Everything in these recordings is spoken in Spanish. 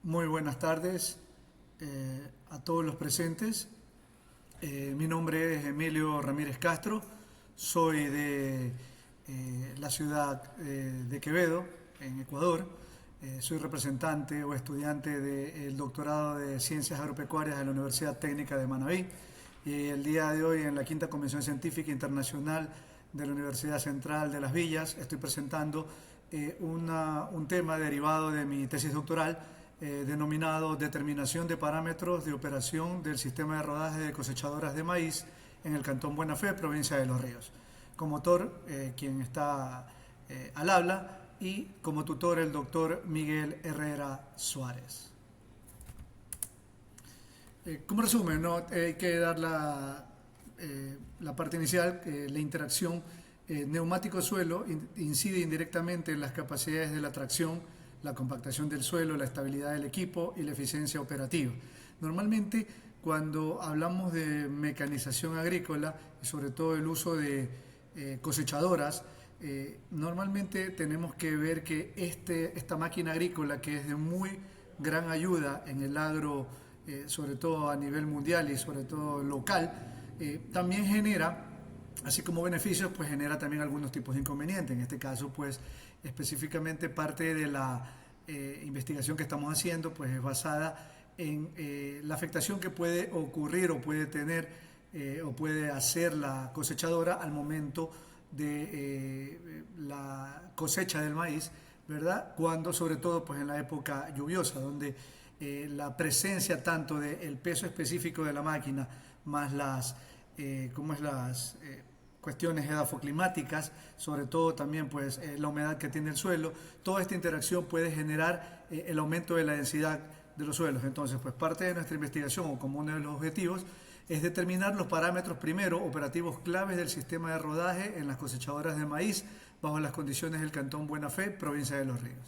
Muy buenas tardes a todos los presentes. Mi nombre es Emilio Ramírez Castro, soy de la ciudad de Quevedo, en Ecuador. Soy representante o estudiante del doctorado de Ciencias Agropecuarias de la Universidad Técnica de Manabí. Y el día de hoy en la Quinta Convención Científica Internacional de la Universidad Central de Las Villas estoy presentando un tema derivado de mi tesis doctoral denominado Determinación de parámetros de operación del sistema de rodaje de cosechadoras de maíz en el Cantón Buena Fe, provincia de Los Ríos. Como autor, quien está al habla, y como tutor el doctor Miguel Herrera Suárez. Como resumen, ¿no? Hay que dar la parte inicial, la interacción neumático-suelo incide indirectamente en las capacidades de la tracción, la compactación del suelo, la estabilidad del equipo y la eficiencia operativa. Normalmente, cuando hablamos de mecanización agrícola y sobre todo el uso de cosechadoras, normalmente tenemos que ver que esta máquina agrícola, que es de muy gran ayuda en el agro, sobre todo a nivel mundial y sobre todo local, también genera, así como beneficios, pues genera también algunos tipos de inconvenientes. En este caso, pues específicamente parte de la investigación que estamos haciendo, pues es basada en la afectación que puede ocurrir o puede tener o puede hacer la cosechadora al momento de la cosecha del maíz, ¿verdad? Cuando, sobre todo, pues en la época lluviosa, donde la presencia tanto del peso específico de la máquina más las cuestiones edafoclimáticas, sobre todo también pues la humedad que tiene el suelo, toda esta interacción puede generar el aumento de la densidad de los suelos. Entonces, pues parte de nuestra investigación, o como uno de los objetivos, es determinar los parámetros primero operativos claves del sistema de rodaje en las cosechadoras de maíz bajo las condiciones del Cantón Buena Fe, provincia de Los Ríos.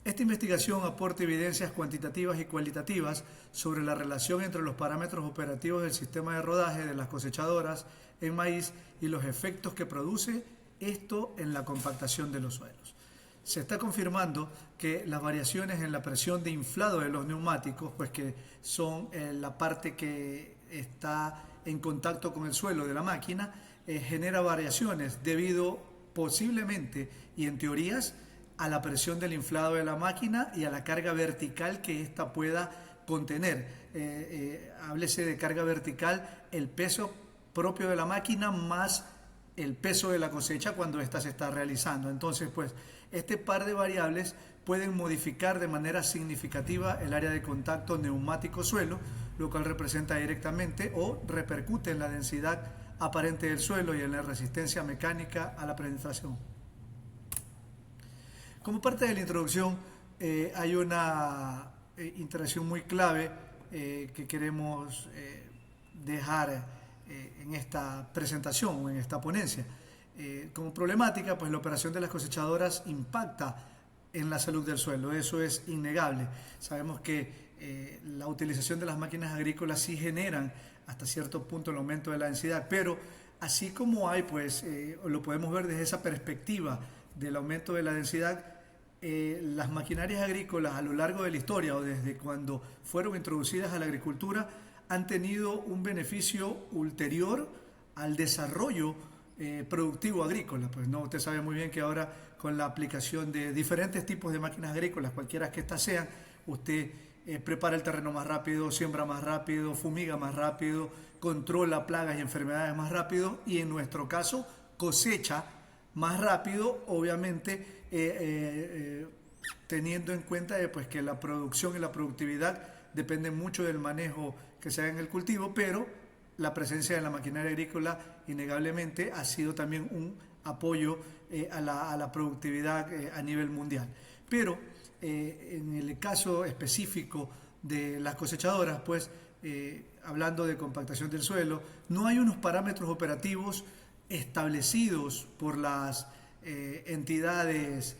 Esta investigación aporta evidencias cuantitativas y cualitativas sobre la relación entre los parámetros operativos del sistema de rodaje de las cosechadoras en maíz y los efectos que produce esto en la compactación de los suelos. Se está confirmando que las variaciones en la presión de inflado de los neumáticos, pues que son la parte que está en contacto con el suelo de la máquina, genera variaciones debido posiblemente y en teorías a la presión del inflado de la máquina y a la carga vertical que ésta pueda contener. Háblese de carga vertical, el peso propio de la máquina más el peso de la cosecha cuando ésta se está realizando. Entonces, pues, este par de variables pueden modificar de manera significativa el área de contacto neumático-suelo, lo cual representa directamente o repercute en la densidad aparente del suelo y en la resistencia mecánica a la penetración. Como parte de la introducción, hay una interacción muy clave que queremos dejar en esta presentación o en esta ponencia. Como problemática, pues la operación de las cosechadoras impacta en la salud del suelo, eso es innegable. Sabemos que la utilización de las máquinas agrícolas sí generan hasta cierto punto el aumento de la densidad, pero así como hay, pues lo podemos ver desde esa perspectiva del aumento de la densidad, las maquinarias agrícolas a lo largo de la historia o desde cuando fueron introducidas a la agricultura han tenido un beneficio ulterior al desarrollo productivo agrícola. Pues no, usted sabe muy bien que ahora con la aplicación de diferentes tipos de máquinas agrícolas, cualquiera que éstas sean, usted prepara el terreno más rápido, siembra más rápido, fumiga más rápido, controla plagas y enfermedades más rápido y en nuestro caso cosecha más rápido, obviamente teniendo en cuenta pues, que la producción y la productividad dependen mucho del manejo que se haga en el cultivo, pero la presencia de la maquinaria agrícola innegablemente ha sido también un apoyo a la productividad a nivel mundial. Pero en el caso específico de las cosechadoras, pues hablando de compactación del suelo, no hay unos parámetros operativos establecidos por las entidades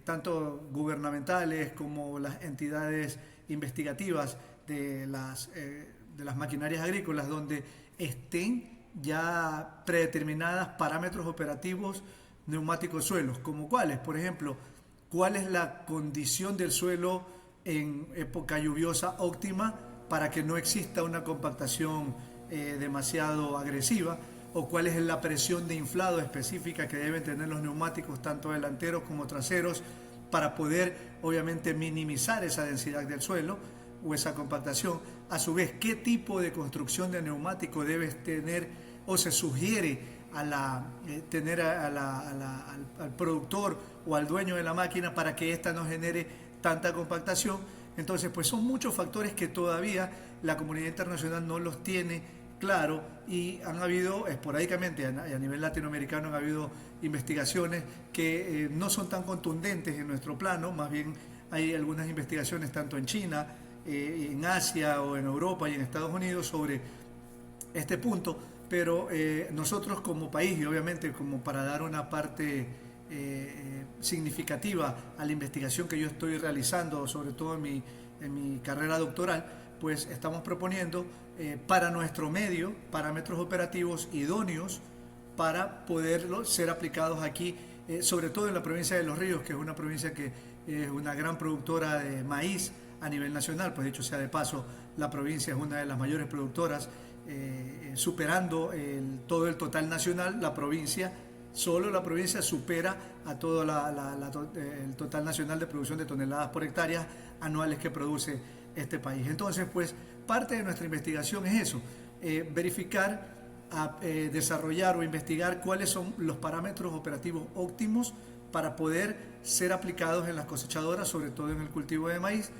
tanto gubernamentales como las entidades investigativas de las maquinarias agrícolas, donde estén ya predeterminadas parámetros operativos neumáticos suelos, como cuáles, por ejemplo, cuál es la condición del suelo en época lluviosa óptima para que no exista una compactación demasiado agresiva, o cuál es la presión de inflado específica que deben tener los neumáticos, tanto delanteros como traseros, para poder obviamente minimizar esa densidad del suelo o esa compactación. A su vez, qué tipo de construcción de neumático debes tener o se sugiere tener al productor o al dueño de la máquina para que ésta no genere tanta compactación. Entonces, pues son muchos factores que todavía la comunidad internacional no los tiene claro, y han habido esporádicamente a nivel latinoamericano han habido investigaciones que no son tan contundentes en nuestro plano. Más bien hay algunas investigaciones tanto en China, en Asia o en Europa y en Estados Unidos sobre este punto, pero nosotros como país, y obviamente como para dar una parte significativa a la investigación que yo estoy realizando, sobre todo en mi carrera doctoral, pues estamos proponiendo para nuestro medio parámetros operativos idóneos para poderlos ser aplicados aquí, sobre todo en la provincia de Los Ríos, que es una provincia que es una gran productora de maíz a nivel nacional. Pues dicho sea de paso, la provincia es una de las mayores productoras, superando todo el total nacional. Solo la provincia supera a todo el total nacional de producción de toneladas por hectárea anuales que produce este país. Entonces, pues parte de nuestra investigación es eso, verificar, desarrollar o investigar cuáles son los parámetros operativos óptimos para poder ser aplicados en las cosechadoras, sobre todo en el cultivo de maíz,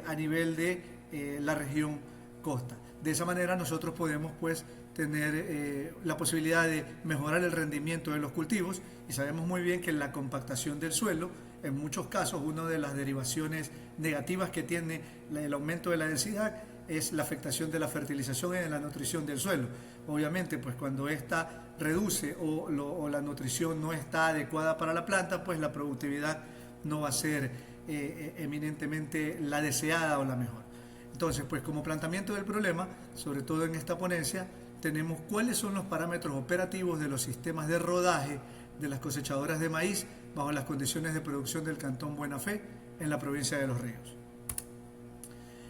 a nivel de la región costa. De esa manera nosotros podemos pues tener la posibilidad de mejorar el rendimiento de los cultivos, y sabemos muy bien que la compactación del suelo, en muchos casos, una de las derivaciones negativas que tiene el aumento de la densidad es la afectación de la fertilización y de la nutrición del suelo. Obviamente, pues cuando esta reduce o la nutrición no está adecuada para la planta, pues la productividad no va a ser eminentemente la deseada o la mejor. Entonces, pues como planteamiento del problema, sobre todo en esta ponencia, tenemos cuáles son los parámetros operativos de los sistemas de rodaje de las cosechadoras de maíz bajo las condiciones de producción del Cantón Buena Fe en la provincia de Los Ríos.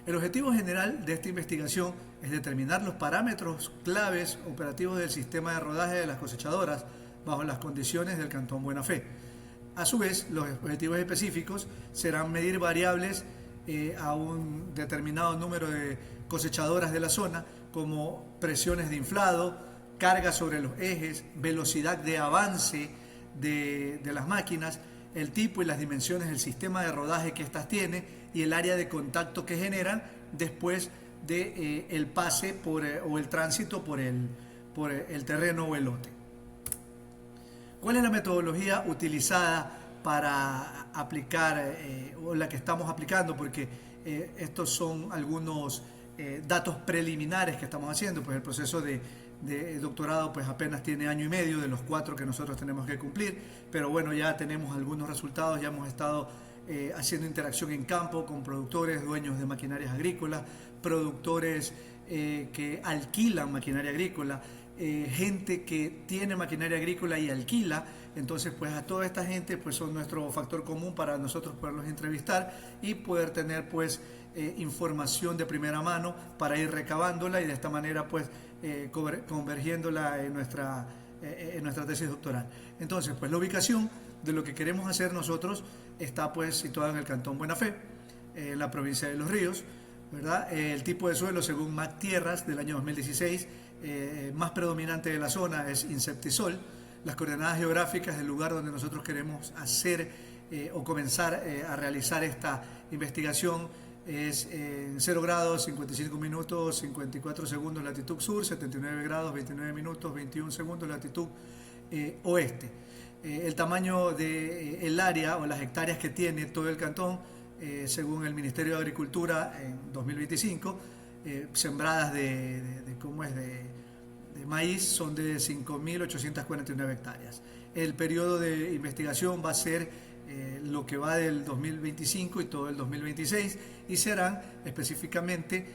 El objetivo general de esta investigación es determinar los parámetros claves operativos del sistema de rodaje de las cosechadoras bajo las condiciones del Cantón Buena Fe. A su vez, los objetivos específicos serán medir variables a un determinado número de cosechadoras de la zona, como presiones de inflado, carga sobre los ejes, velocidad de avance de las máquinas, el tipo y las dimensiones del sistema de rodaje que éstas tienen y el área de contacto que generan después de el pase o el tránsito por el terreno o el lote. ¿Cuál es la metodología utilizada para aplicar o la que estamos aplicando? Porque estos son algunos datos preliminares que estamos haciendo. Pues el proceso de doctorado pues apenas tiene año y medio de los 4 que nosotros tenemos que cumplir, pero bueno, ya tenemos algunos resultados. Ya hemos estado haciendo interacción en campo con productores, dueños de maquinarias agrícolas, productores que alquilan maquinaria agrícola, gente que tiene maquinaria agrícola y alquila. Entonces, pues a toda esta gente pues son nuestro factor común para nosotros poderlos entrevistar y poder tener pues información de primera mano para ir recabándola y de esta manera pues convergiéndola en nuestra tesis doctoral. Entonces, pues la ubicación de lo que queremos hacer nosotros está pues situada en el Cantón Buena Fe, en la provincia de Los Ríos, ¿verdad? El tipo de suelo, según MAC Tierras del año 2016, más predominante de la zona es insectisol. Las coordenadas geográficas del lugar donde nosotros queremos hacer o comenzar a realizar esta investigación es 0 grados, 55 minutos, 54 segundos latitud sur, 79 grados, 29 minutos, 21 segundos latitud oeste. El tamaño del área o las hectáreas que tiene todo el cantón, según el Ministerio de Agricultura en 2025, sembradas de maíz son de 5.849 hectáreas. El periodo de investigación va a ser lo que va del 2025 y todo el 2026, y serán específicamente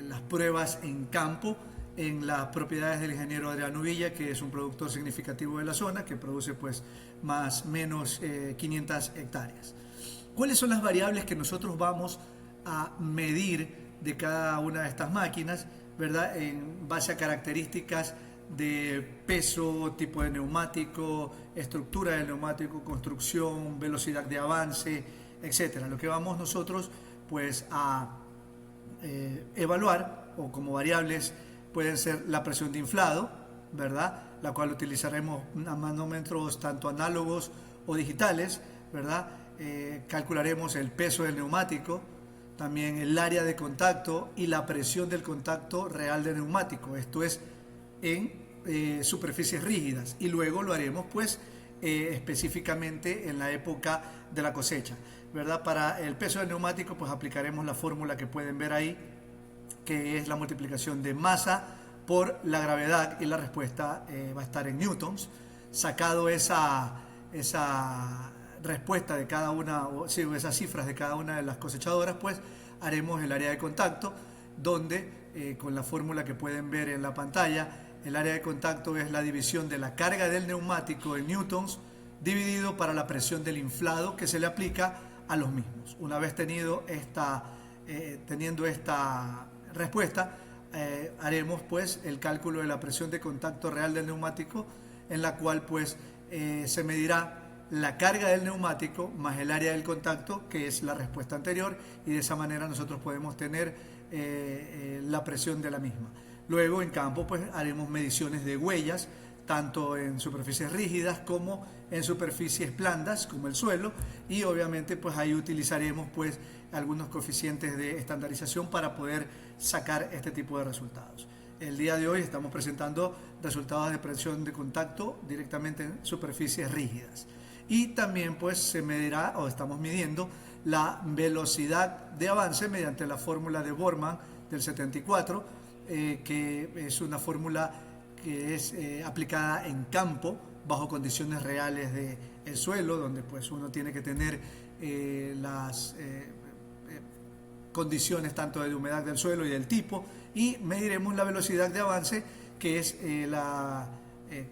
las pruebas en campo en las propiedades del ingeniero Adriano Villa, que es un productor significativo de la zona, que produce pues más o menos 500 hectáreas. ¿Cuáles son las variables que nosotros vamos a medir de cada una de estas máquinas, ¿verdad? En base a características de peso, tipo de neumático, estructura del neumático, construcción, velocidad de avance, etcétera. Lo que vamos nosotros pues a evaluar, o como variables pueden ser la presión de inflado, ¿verdad? La cual utilizaremos manómetros tanto análogos o digitales, ¿verdad? Calcularemos el peso del neumático, también el área de contacto y la presión del contacto real del neumático, esto es en superficies rígidas, y luego lo haremos pues específicamente en la época de la cosecha, ¿verdad? Para el peso del neumático pues aplicaremos la fórmula que pueden ver ahí, que es la multiplicación de masa por la gravedad, y la respuesta va a estar en newtons. Sacado esa respuesta de cada una, o sí, esas cifras de cada una de las cosechadoras, pues haremos el área de contacto, donde con la fórmula que pueden ver en la pantalla, el área de contacto es la división de la carga del neumático en newtons dividido para la presión del inflado que se le aplica a los mismos. Una vez teniendo esta respuesta, haremos pues el cálculo de la presión de contacto real del neumático, en la cual pues se medirá la carga del neumático más el área del contacto, que es la respuesta anterior, y de esa manera nosotros podemos tener la presión de la misma. Luego en campo pues haremos mediciones de huellas, tanto en superficies rígidas como en superficies blandas como el suelo, y obviamente pues ahí utilizaremos pues algunos coeficientes de estandarización para poder sacar este tipo de resultados. El día de hoy estamos presentando resultados de presión de contacto directamente en superficies rígidas, y también pues se medirá, o estamos midiendo, la velocidad de avance mediante la fórmula de Borman del 74, que es una fórmula que es aplicada en campo bajo condiciones reales del suelo, donde pues uno tiene que tener las condiciones tanto de humedad del suelo y del tipo, y mediremos la velocidad de avance, que es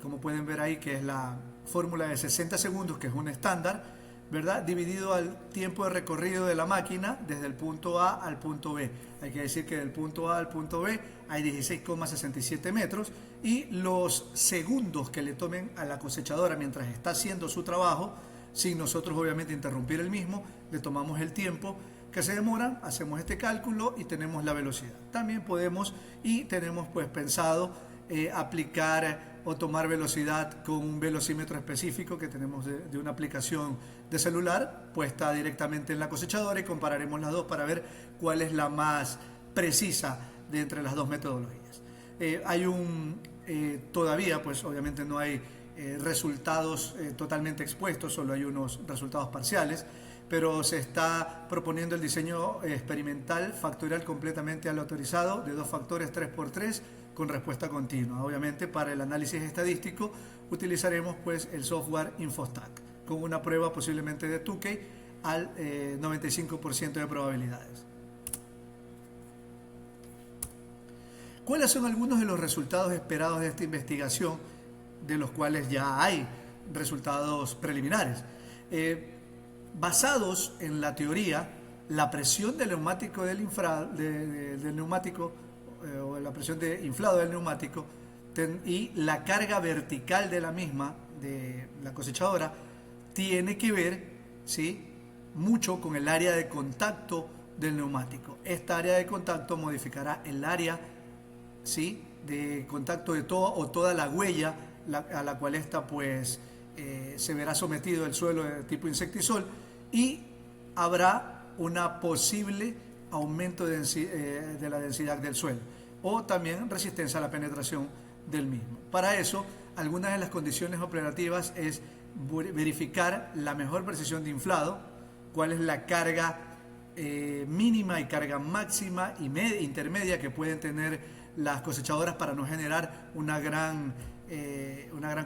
como pueden ver ahí, que es la fórmula de 60 segundos, que es un estándar, ¿verdad? Dividido al tiempo de recorrido de la máquina desde el punto A al punto B. Hay que decir que del punto A al punto B hay 16,67 metros, y los segundos que le tomen a la cosechadora mientras está haciendo su trabajo, sin nosotros obviamente interrumpir el mismo, le tomamos el tiempo que se demora, hacemos este cálculo y tenemos la velocidad. También podemos y tenemos pues pensado aplicar o tomar velocidad con un velocímetro específico que tenemos de una aplicación de celular puesta directamente en la cosechadora, y compararemos las dos para ver cuál es la más precisa de entre las dos metodologías. Todavía pues obviamente no hay resultados totalmente expuestos, solo hay unos resultados parciales, pero se está proponiendo el diseño experimental factorial completamente aleatorizado de dos factores 3x3 con respuesta continua. Obviamente para el análisis estadístico utilizaremos pues el software Infostack con una prueba posiblemente de Tukey al 95% de probabilidades. ¿Cuáles son algunos de los resultados esperados de esta investigación, de los cuales ya hay resultados preliminares? Basados en la teoría, la presión del neumático del neumático o la presión de inflado del neumático y la carga vertical de la misma, de la cosechadora, tiene que ver, ¿sí?, mucho con el área de contacto del neumático. Esta área de contacto modificará el área, ¿sí?, de contacto de toda la huella a la cual esta pues se verá sometido el suelo de tipo insectisol, y habrá una posible aumento de la densidad del suelo, o también resistencia a la penetración del mismo. Para eso, algunas de las condiciones operativas es verificar la mejor precisión de inflado, cuál es la carga mínima y carga máxima y intermedia que pueden tener las cosechadoras para no generar una gran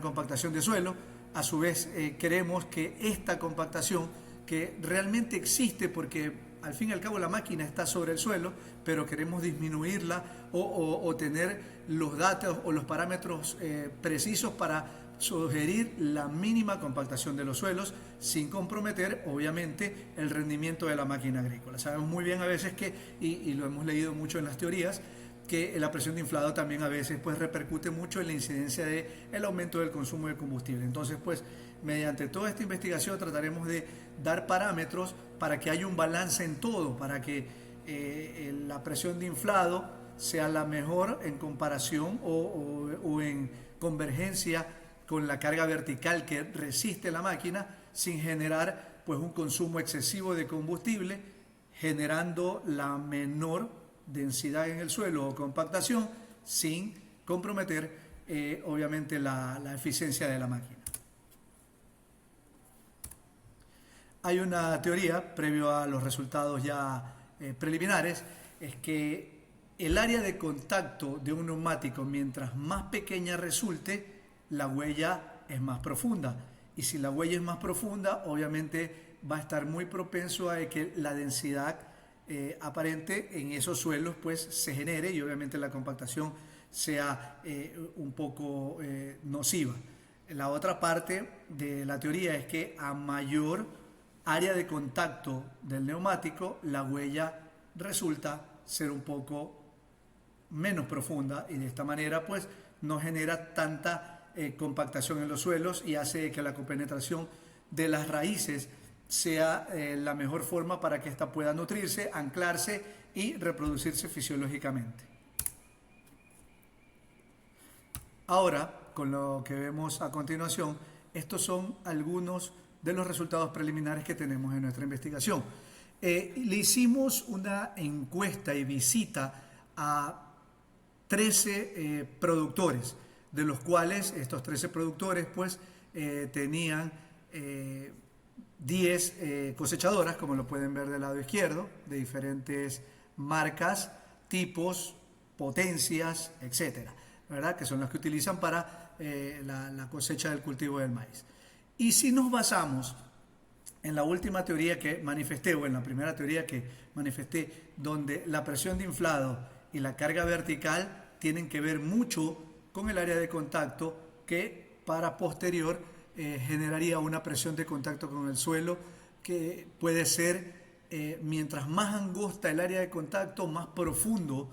compactación de suelo. A su vez, queremos que esta compactación, que realmente existe porque al fin y al cabo la máquina está sobre el suelo, pero queremos disminuirla o tener los datos o los parámetros precisos para sugerir la mínima compactación de los suelos sin comprometer obviamente el rendimiento de la máquina agrícola. Sabemos muy bien a veces que, y lo hemos leído mucho en las teorías, que la presión de inflado también a veces pues repercute mucho en la incidencia del aumento del consumo de combustible. Entonces pues mediante toda esta investigación trataremos de dar parámetros para que haya un balance en todo, para que la presión de inflado sea la mejor en comparación o en convergencia con la carga vertical que resiste la máquina sin generar pues un consumo excesivo de combustible, generando la menor densidad en el suelo o compactación sin comprometer obviamente la eficiencia de la máquina. Hay una teoría previo a los resultados ya preliminares, es que el área de contacto de un neumático, mientras más pequeña resulte, la huella es más profunda. Y si la huella es más profunda, obviamente va a estar muy propenso a que la densidad aparente en esos suelos pues se genere y obviamente la compactación sea un poco nociva. La otra parte de la teoría es que a mayor área de contacto del neumático, la huella resulta ser un poco menos profunda y de esta manera pues no genera tanta compactación en los suelos y hace que la compenetración de las raíces sea la mejor forma para que ésta pueda nutrirse, anclarse y reproducirse fisiológicamente. Ahora, con lo que vemos a continuación, estos son algunos de los resultados preliminares que tenemos en nuestra investigación. Le hicimos una encuesta y visita a 13 productores, de los cuales estos 13 productores pues tenían 10 cosechadoras, como lo pueden ver del lado izquierdo, de diferentes marcas, tipos, potencias, etcétera, ¿verdad? Que son las que utilizan para la cosecha del cultivo del maíz. Y si nos basamos en la última teoría que manifesté, o en la primera teoría que manifesté, donde la presión de inflado y la carga vertical tienen que ver mucho con el área de contacto, que para posterior generaría una presión de contacto con el suelo que puede ser, mientras más angosta el área de contacto, más profundo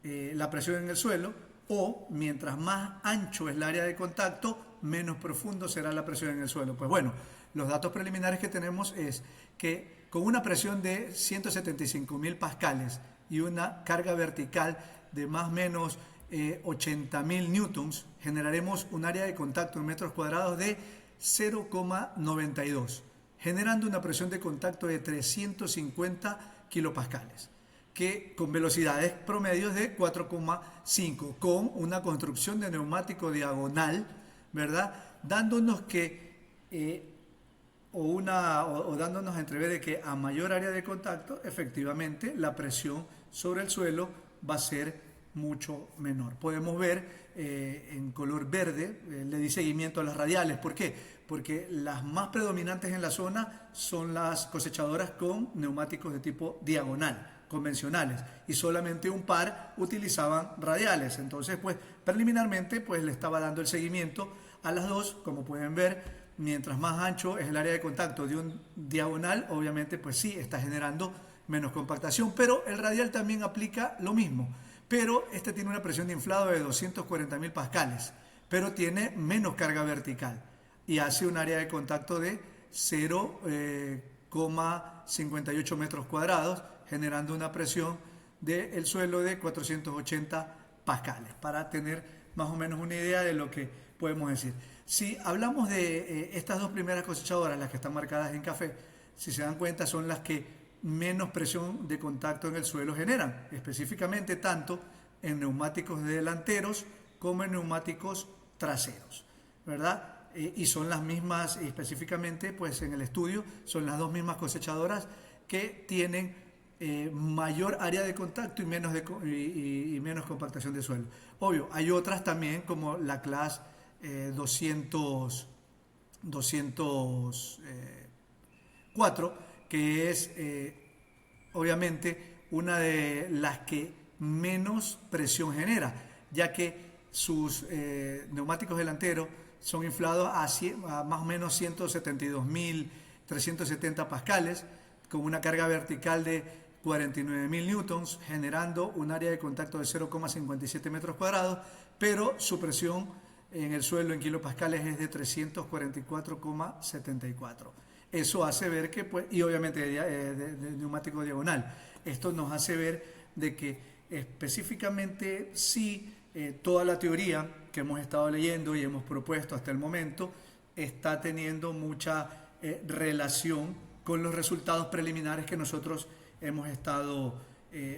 la presión en el suelo, o mientras más ancho es el área de contacto, menos profundo será la presión en el suelo. Pues bueno, los datos preliminares que tenemos es que con una presión de 175.000 pascales y una carga vertical de más o menos 80.000 newtons, generaremos un área de contacto en metros cuadrados de 0,92, generando una presión de contacto de 350 kilopascales, que con velocidades promedios de 4,5, con una construcción de neumático diagonal, ¿verdad? Dándonos dándonos a entrever de que a mayor área de contacto, efectivamente, la presión sobre el suelo va a ser mucho menor. Podemos ver en color verde, le di seguimiento a las radiales. ¿Por qué? Porque las más predominantes en la zona son las cosechadoras con neumáticos de tipo diagonal, convencionales, y solamente un par utilizaban radiales. Entonces, pues, preliminarmente, pues, le estaba dando el seguimiento a las dos. Como pueden ver, mientras más ancho es el área de contacto de un diagonal, obviamente, pues sí, está generando menos compactación, pero el radial también aplica lo mismo. Pero este tiene una presión de inflado de 240.000 pascales, pero tiene menos carga vertical y hace un área de contacto de 0,58 metros cuadrados, generando una presión del suelo de 480 pascales, para tener más o menos una idea de lo que podemos decir. Si hablamos de estas dos primeras cosechadoras, las que están marcadas en café, si se dan cuenta, son las que menos presión de contacto en el suelo generan, específicamente tanto en neumáticos delanteros como en neumáticos traseros, ¿verdad? Y son las mismas, específicamente, pues en el estudio, son las dos mismas cosechadoras que tienen mayor área de contacto y menos compactación de suelo. Obvio, hay otras también, como la clase 204, que es obviamente una de las que menos presión genera, ya que sus neumáticos delanteros son inflados a más o menos 172.370 pascales, con una carga vertical de 49.000 newtons, generando un área de contacto de 0,57 metros cuadrados, pero su presión en el suelo en kilopascales es de 344,74. Eso hace ver que, pues, y obviamente de neumático diagonal, esto nos hace ver de que específicamente sí, toda la teoría que hemos estado leyendo y hemos propuesto hasta el momento está teniendo mucha relación con los resultados preliminares que nosotros hemos estado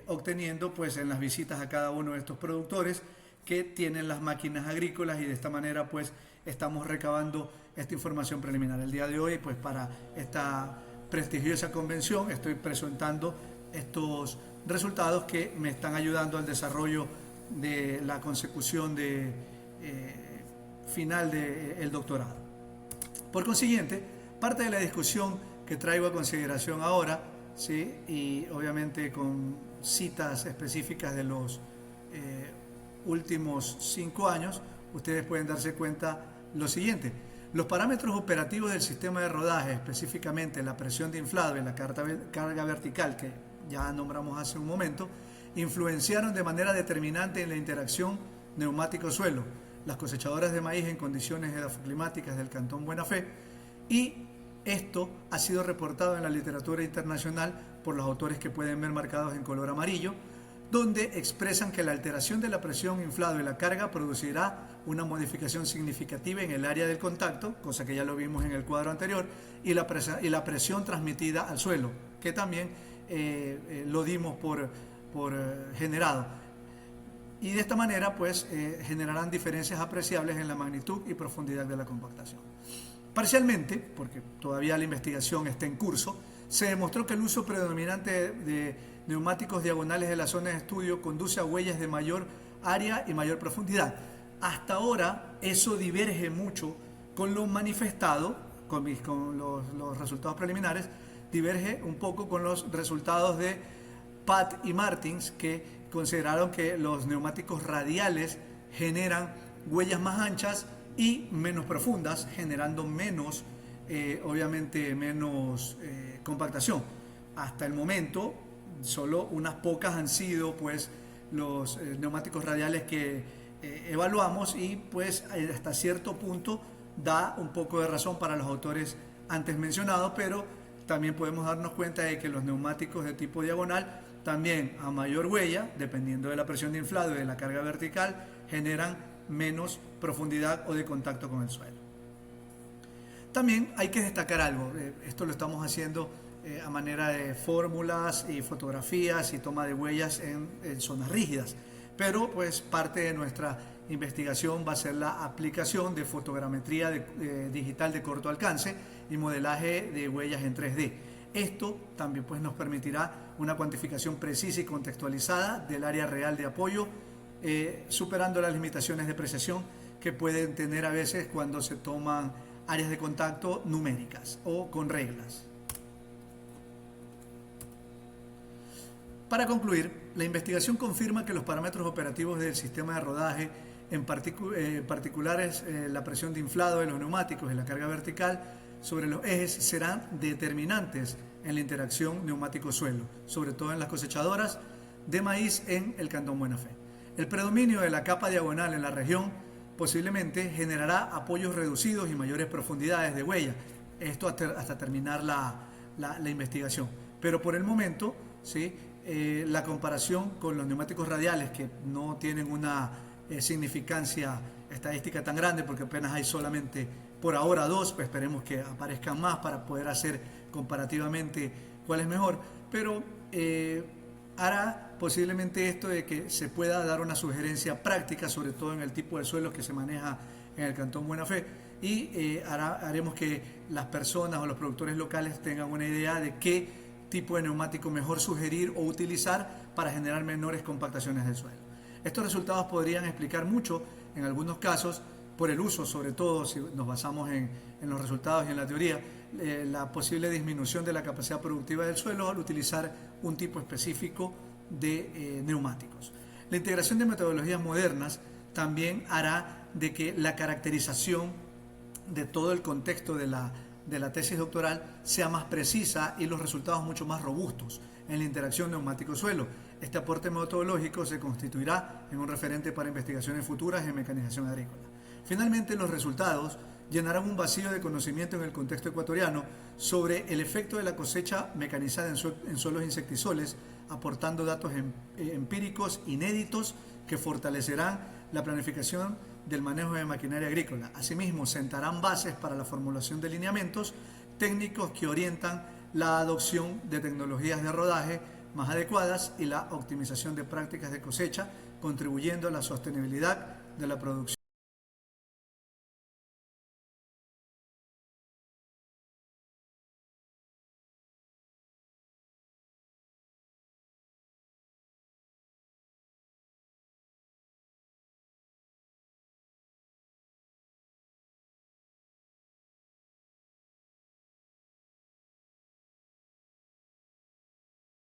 obteniendo, pues, en las visitas a cada uno de estos productores que tienen las máquinas agrícolas, y de esta manera pues estamos recabando esta información preliminar. El día de hoy, pues, para esta prestigiosa convención estoy presentando estos resultados que me están ayudando al desarrollo de la consecución de final del doctorado. Por consiguiente, parte de la discusión que traigo a consideración ahora, ¿sí?, y obviamente con citas específicas de los últimos 5 años, ustedes pueden darse cuenta lo siguiente: los parámetros operativos del sistema de rodaje, específicamente la presión de inflado y la carga vertical que ya nombramos hace un momento, influenciaron de manera determinante en la interacción neumático-suelo, las cosechadoras de maíz en condiciones edafoclimáticas del Cantón Buena Fe, y esto ha sido reportado en la literatura internacional por los autores que pueden ver marcados en color amarillo, donde expresan que la alteración de la presión, inflado y la carga producirá una modificación significativa en el área del contacto, cosa que ya lo vimos en el cuadro anterior, y la presión transmitida al suelo, que también lo dimos por generado. Y de esta manera, pues, generarán diferencias apreciables en la magnitud y profundidad de la compactación. Parcialmente, porque todavía la investigación está en curso, se demostró que el uso predominante de neumáticos diagonales de la zona de estudio conduce a huellas de mayor área y mayor profundidad. Hasta ahora eso diverge mucho con lo manifestado, con los resultados preliminares, diverge un poco con los resultados de Pat y Martins, que consideraron que los neumáticos radiales generan huellas más anchas y menos profundas, generando menos, obviamente menos compactación. Hasta el momento solo unas pocas han sido, pues, los neumáticos radiales que evaluamos, y pues hasta cierto punto da un poco de razón para los autores antes mencionados, pero también podemos darnos cuenta de que los neumáticos de tipo diagonal también, a mayor huella, dependiendo de la presión de inflado y de la carga vertical, generan menos profundidad o de contacto con el suelo. También hay que destacar algo, esto lo estamos haciendo a manera de fórmulas y fotografías y toma de huellas en zonas rígidas, pero pues parte de nuestra investigación va a ser la aplicación de fotogrametría digital de corto alcance y modelaje de huellas en 3D. Esto también, pues, nos permitirá una cuantificación precisa y contextualizada del área real de apoyo, superando las limitaciones de precisión que pueden tener a veces cuando se toman áreas de contacto numéricas o con reglas. Para concluir, la investigación confirma que los parámetros operativos del sistema de rodaje, en particulares la presión de inflado de los neumáticos y la carga vertical sobre los ejes, serán determinantes en la interacción neumático-suelo, sobre todo en las cosechadoras de maíz en el Cantón Buena Fe. El predominio de la capa diagonal en la región posiblemente generará apoyos reducidos y mayores profundidades de huella, esto hasta terminar la investigación. Pero por el momento, ¿sí?, la comparación con los neumáticos radiales, que no tienen una significancia estadística tan grande, porque apenas hay solamente por ahora 2, pues esperemos que aparezcan más para poder hacer comparativamente cuál es mejor, pero hará posiblemente esto de que se pueda dar una sugerencia práctica, sobre todo en el tipo de suelos que se maneja en el Cantón Buena Fe, y haremos que las personas o los productores locales tengan una idea de qué tipo de neumático mejor sugerir o utilizar para generar menores compactaciones del suelo. Estos resultados podrían explicar mucho, en algunos casos, por el uso, sobre todo si nos basamos en los resultados y en la teoría, la posible disminución de la capacidad productiva del suelo al utilizar un tipo específico de neumáticos. La integración de metodologías modernas también hará de que la caracterización de todo el contexto de la tesis doctoral sea más precisa y los resultados mucho más robustos en la interacción neumático-suelo. Este aporte metodológico se constituirá en un referente para investigaciones futuras en mecanización agrícola. Finalmente, los resultados llenarán un vacío de conocimiento en el contexto ecuatoriano sobre el efecto de la cosecha mecanizada en suelos insectisoles, aportando datos empíricos inéditos que fortalecerán la planificación del manejo de maquinaria agrícola. Asimismo, sentarán bases para la formulación de lineamientos técnicos que orientan la adopción de tecnologías de rodaje más adecuadas y la optimización de prácticas de cosecha, contribuyendo a la sostenibilidad de la producción.